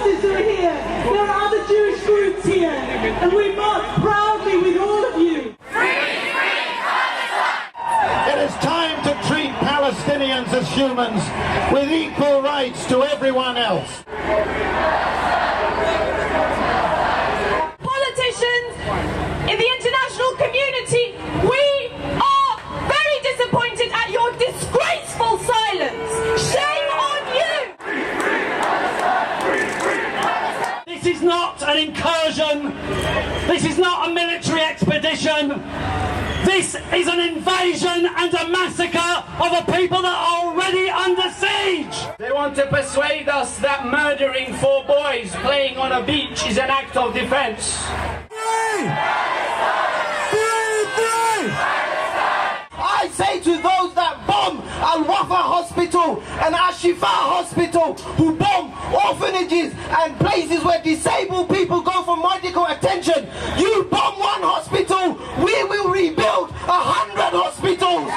Nazis who are here. There are other Jewish groups here. And we march proudly with all of you. It is time to treat Palestinians as humans with equal rights to everyone else. Politicians in the international community, we are very disappointed at your disgraceful silence. Shame on you! This is not an incursion. This is not a military expedition. This is an invasion and a massacre of a people that are already under siege. They want to persuade us that murdering 4 boys playing on a beach is an act of defense. I say to those that bomb Al-Wafa Hospital and Al-Shifa Hospital, who bomb orphanages and places where disabled people go for medical attention, you bomb one hospital, we will rebuild 100 hospitals.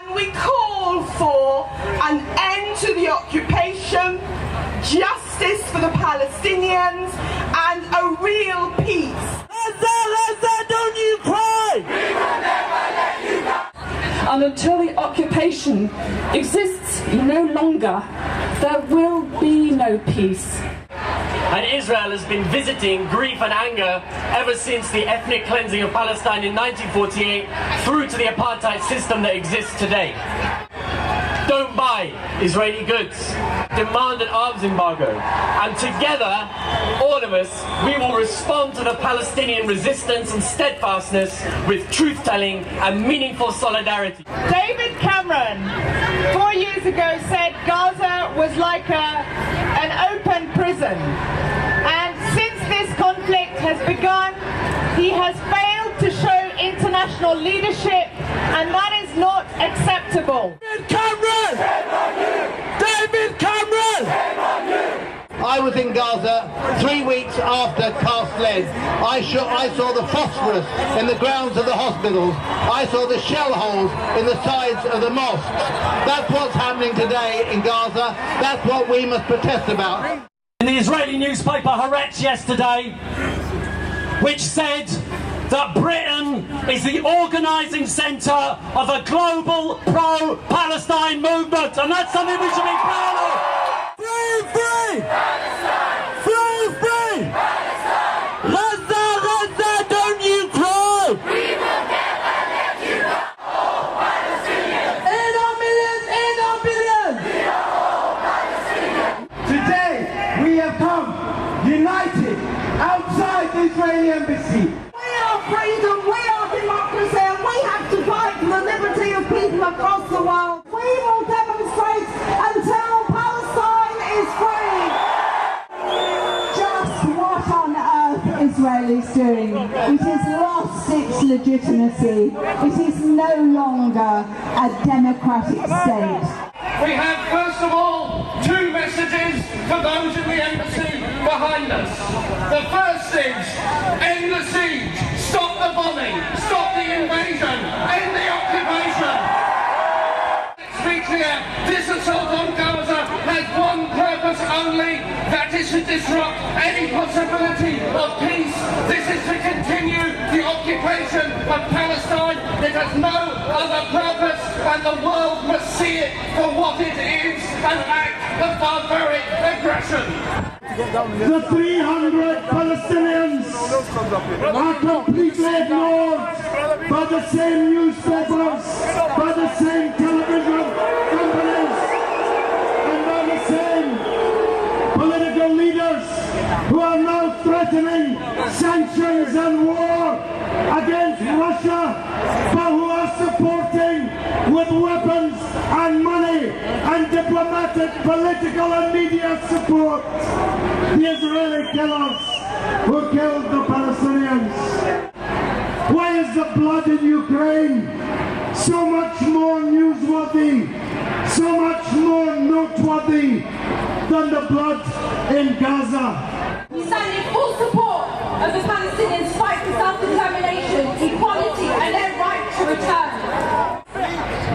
And we call for an end to the occupation, justice for the Palestinians, and a real peace. Gaza, don't you cry! We will never let you go. And until the occupation exists no longer, there will be no peace. And Israel has been visiting grief and anger ever since the ethnic cleansing of Palestine in 1948 through to the apartheid system that exists today. Don't buy Israeli goods. Demand an arms embargo. And together, all of us, we will respond to the Palestinian resistance and steadfastness with truth-telling and meaningful solidarity. David Cameron, 4 years ago, said Gaza was like an open prison. And since this conflict has begun, he has failed to show international leadership, and that is not acceptable. David Cameron! David Cameron! I was in Gaza 3 weeks after Cast Lead. I saw the phosphorus in the grounds of the hospitals. I saw the shell holes in the sides of the mosques. That's what's happening today in Gaza. That's what we must protest about. In the Israeli newspaper Haaretz yesterday, which said that Britain is the organising centre of a global pro-Palestine movement, and that's something we should be proud of. Free, free! Palestine! Free, free! Palestine! Gaza, don't you cry! We will never let you go. All Palestinians! In our millions, in our billions! We are all Palestinians! Today, we have come united outside the Israeli embassy. We are freedom, we are democracy, and we have to fight for the liberty of people across the world. We will demonstrate until Palestine is free. Just what on earth Israel is doing? It has lost its legitimacy. It is no longer a democratic state. We have, first of all, 2 messages for those in the embassy behind us. The first is, end the siege, stop the bombing, stop the invasion, end the occupation. Let's be clear, this assault on Gaza has one purpose only, that is to disrupt any possibility of peace. This is to continue the occupation of Palestine. It has no other purpose, and the world must see it for what it is, an act of barbaric aggression. The 300 Palestinians are completely ignored by the same newspapers, by the same television companies, and by the same political leaders who are now threatening sanctions and war against Russia, but who are supporting with weapons and money and diplomatic, political and media support the Israeli killers who killed the Palestinians. Why is the blood in Ukraine so much more newsworthy, so much more noteworthy than the blood in Gaza? We stand in full support of the Palestinians' fight for self-determination, equality, and their right to return.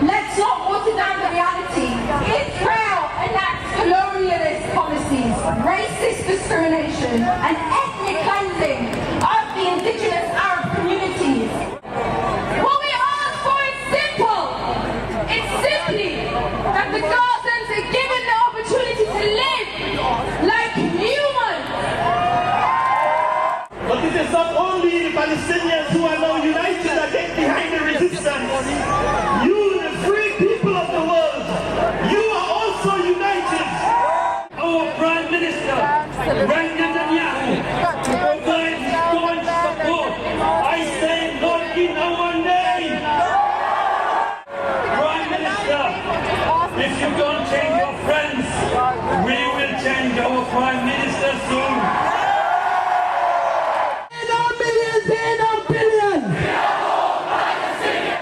Let's not water down the reality. Israel enacts colonialist policies, occupation and ethnic cleansing of the indigenous Arab communities. What we ask for is simple. It's simply that the Gazans are given the opportunity to live like humans. But it is not only the Palestinians who are now united against behind the resistance. You, the free people of the world, you are also united. Our Prime Minister, provides staunch support. I say not in our name. Prime Minister, if you don't change your friends, we will change our Prime Minister soon.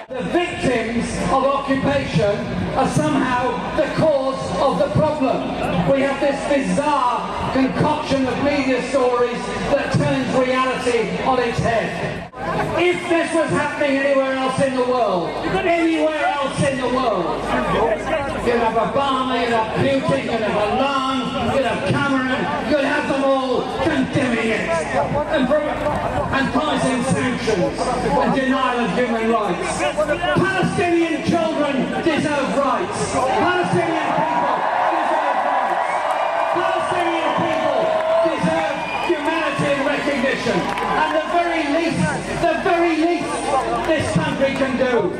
The victims of occupation are somehow the cause of the problem. We have this bizarre concoction of media stories that turns reality on its head. If this was happening anywhere else in the world, you'd have Obama, you'd have Putin, you'd have Hollande, you'd have Cameron, you'd have them all condemning it and promising sanctions and denial of human rights. Palestinian children deserve rights. Palestinian people deserve rights. Palestinian people deserve humanity and recognition. And the very least this country can do,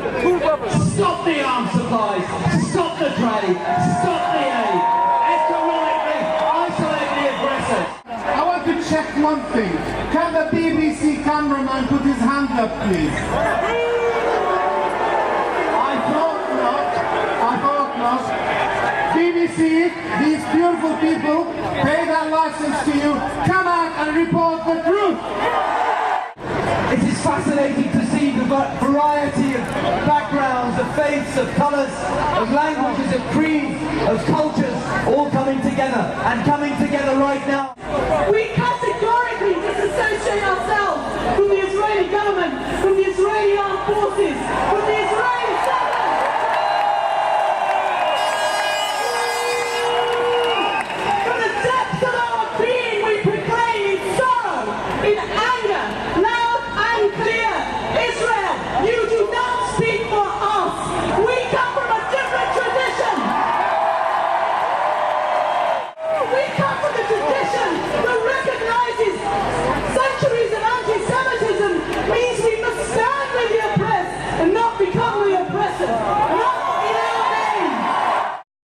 stop the arms supplies, stop the trade, stop the aid, economically isolate the aggressors. I want to check one thing. Can the BBC cameraman put his hand up, please? I thought not. BBC, these beautiful people pay their license to you. Come out and report the truth. It is fascinating to see the variety of backgrounds, of faiths, of colours, of languages, of creeds, of cultures all coming together and coming together right now. We cut